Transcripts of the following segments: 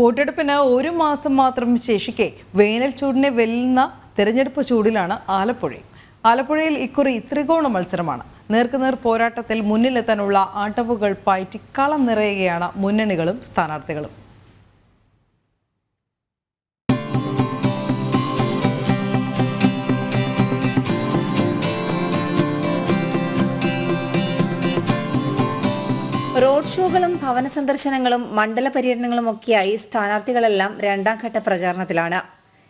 വോട്ടെടുപ്പിന് ഒരു മാസം മാത്രം ശേഷിക്കെ വേനൽ ചൂടിനെ വെല്ലുന്ന തെരഞ്ഞെടുപ്പ് ചൂടിലാണ് ആലപ്പുഴയിൽ ഇക്കുറി ത്രികോണ മത്സരമാണ്. നേർക്കുനേർ പോരാട്ടത്തിൽ മുന്നിലെത്താനുള്ള ആട്ടവുകൾ പാറ്റി കളം നിറയുകയാണ് മുന്നണികളും സ്ഥാനാർത്ഥികളും. റോഡ് ഷോകളും ഭവന സന്ദർശനങ്ങളും മണ്ഡല പര്യടനങ്ങളും ഒക്കെയായി സ്ഥാനാർത്ഥികളെല്ലാം രണ്ടാം ഘട്ട പ്രചാരണത്തിലാണ്.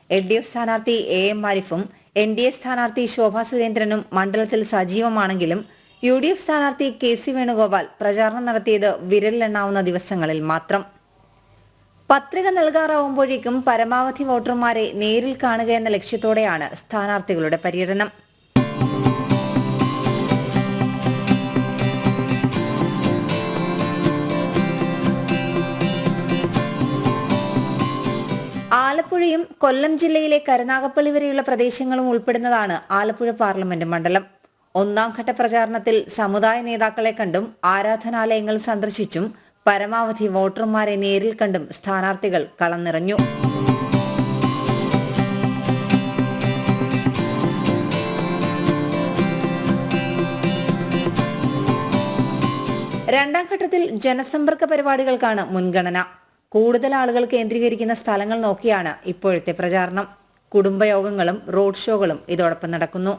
LDF സ്ഥാനാർത്ഥി AM ആരിഫും NDA സ്ഥാനാർത്ഥി ശോഭാ സുരേന്ദ്രനും മണ്ഡലത്തിൽ സജീവമാണെങ്കിലും UDF സ്ഥാനാർത്ഥി KC വേണുഗോപാൽ പ്രചാരണം നടത്തിയത് വിരലിലെണ്ണാവുന്ന ദിവസങ്ങളിൽ മാത്രം. പത്രിക നൽകാറാവുമ്പോഴേക്കും പരമാവധി വോട്ടർമാരെ നേരിൽ കാണുക എന്ന ലക്ഷ്യത്തോടെയാണ് സ്ഥാനാർത്ഥികളുടെ പര്യടനം. ആലപ്പുഴയും കൊല്ലം ജില്ലയിലെ കരുനാഗപ്പള്ളി വരെയുള്ള പ്രദേശങ്ങളും ഉൾപ്പെടുന്നതാണ് ആലപ്പുഴ പാർലമെന്റ് മണ്ഡലം. ഒന്നാം ഘട്ട പ്രചാരണത്തിൽ സമുദായ നേതാക്കളെ കണ്ടും ആരാധനാലയങ്ങൾ സന്ദർശിച്ചും പരമാവധി വോട്ടർമാരെ നേരിൽ കണ്ടും സ്ഥാനാർത്ഥികൾ കളം നിറഞ്ഞു. രണ്ടാം ഘട്ടത്തിൽ ജനസമ്പർക്ക പരിപാടികൾക്കാണ് മുൻഗണന. കൂടുതൽ ആളുകൾ കേന്ദ്രീകരിക്കുന്ന സ്ഥലങ്ങൾ നോക്കിയാണ് ഇപ്പോഴത്തെ പ്രചാരണം. കുടുംബയോഗങ്ങളും റോഡ് ഷോകളും ഇതോടൊപ്പം നടക്കുന്നു.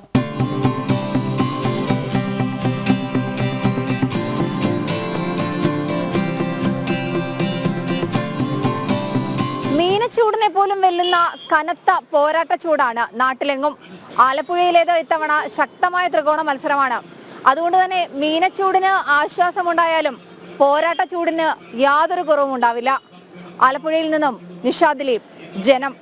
മീനച്ചൂടിനെ പോലും വെല്ലുന്ന കനത്ത പോരാട്ട ചൂടാണ് നാട്ടിലെങ്ങും. ആലപ്പുഴയിലേത് ഇത്തവണ ശക്തമായ ത്രികോണ മത്സരമാണ്. അതുകൊണ്ട് തന്നെ മീനച്ചൂടിന് ആശ്വാസമുണ്ടായാലും പോരാട്ട ചൂടിന് യാതൊരു കുറവും ഉണ്ടാവില്ല. ആലപ്പുഴയിൽ നിന്നും നിഷാ ദിലീപ്, ജനം.